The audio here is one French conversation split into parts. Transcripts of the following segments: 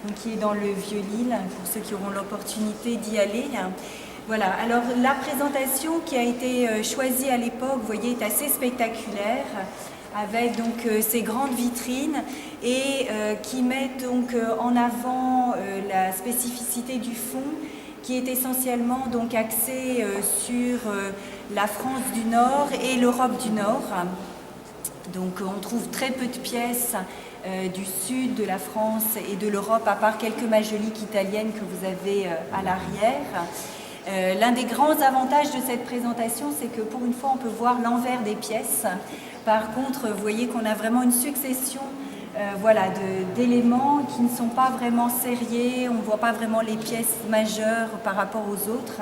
donc qui est dans le Vieux-Lille, pour ceux qui auront l'opportunité d'y aller. Voilà, alors la présentation qui a été choisie à l'époque, vous voyez, est assez spectaculaire, avec donc ces grandes vitrines et qui mettent donc en avant la spécificité du fond, qui est essentiellement donc axé sur la France du Nord et l'Europe du Nord. Donc on trouve très peu de pièces du sud de la France et de l'Europe, à part quelques majoliques italiennes que vous avez à l'arrière. L'un des grands avantages de cette présentation, c'est que pour une fois, on peut voir l'envers des pièces. Par contre, vous voyez qu'on a vraiment une succession d'éléments qui ne sont pas vraiment serrés, on ne voit pas vraiment les pièces majeures par rapport aux autres.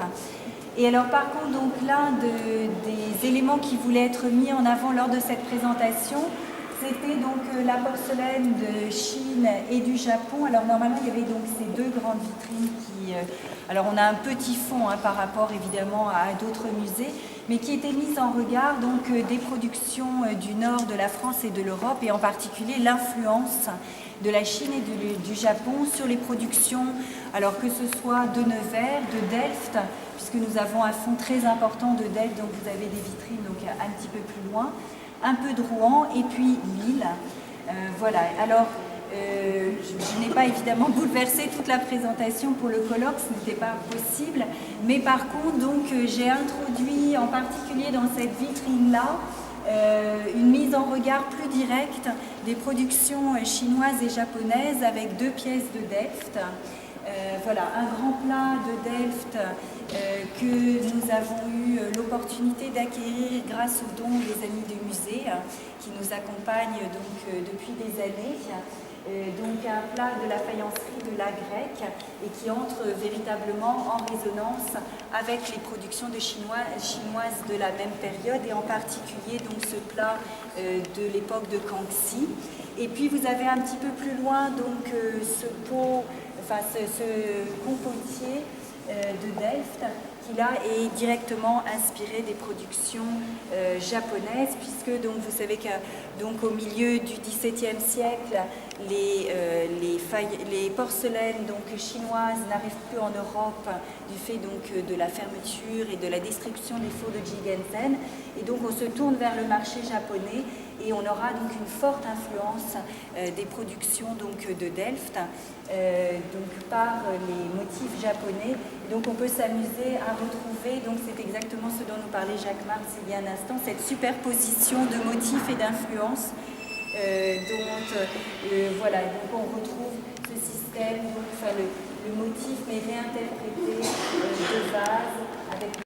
Et alors par contre, donc l'un des éléments qui voulaient être mis en avant lors de cette présentation, c'était donc la porcelaine de Chine et du Japon. Alors normalement, il y avait donc ces deux grandes vitrines qui... alors on a un petit fond par rapport évidemment à d'autres musées, mais qui étaient mises en regard donc des productions du nord de la France et de l'Europe, et en particulier l'influence de la Chine et du Japon sur les productions, alors que ce soit de Nevers, de Delft, puisque nous avons un fond très important de Delft, donc vous avez des vitrines donc un petit peu plus loin, un peu de Rouen et puis Lille. Voilà, alors je n'ai pas évidemment bouleversé toute la présentation pour le colloque, ce n'était pas possible, mais par contre donc j'ai introduit en particulier dans cette vitrine-là une mise en regard plus directe des productions chinoises et japonaises avec deux pièces de Delft. Voilà, un grand plat de Delft que nous avons eu l'opportunité d'acquérir grâce aux dons des amis du musée qui nous accompagnent donc depuis des années. Donc un plat de la faïencerie de la grecque et qui entre véritablement en résonance avec les productions de chinoises de la même période, et en particulier donc ce plat de l'époque de Kangxi. Et puis vous avez un petit peu plus loin donc ce compotier de Delft, qui là est directement inspiré des productions japonaises, puisque donc vous savez qu'au milieu du XVIIe siècle, les porcelaines donc chinoises n'arrivent plus en Europe du fait donc de la fermeture et de la destruction des fours de Jigenzen, et donc on se tourne vers le marché japonais et on aura donc une forte influence des productions donc de Delft donc par les motifs japonais. Donc on peut s'amuser à retrouver, donc c'est exactement ce dont nous parlait Jacques Marx il y a un instant, cette superposition de motifs et d'influences voilà, donc on retrouve ce système, donc, le motif mais réinterprété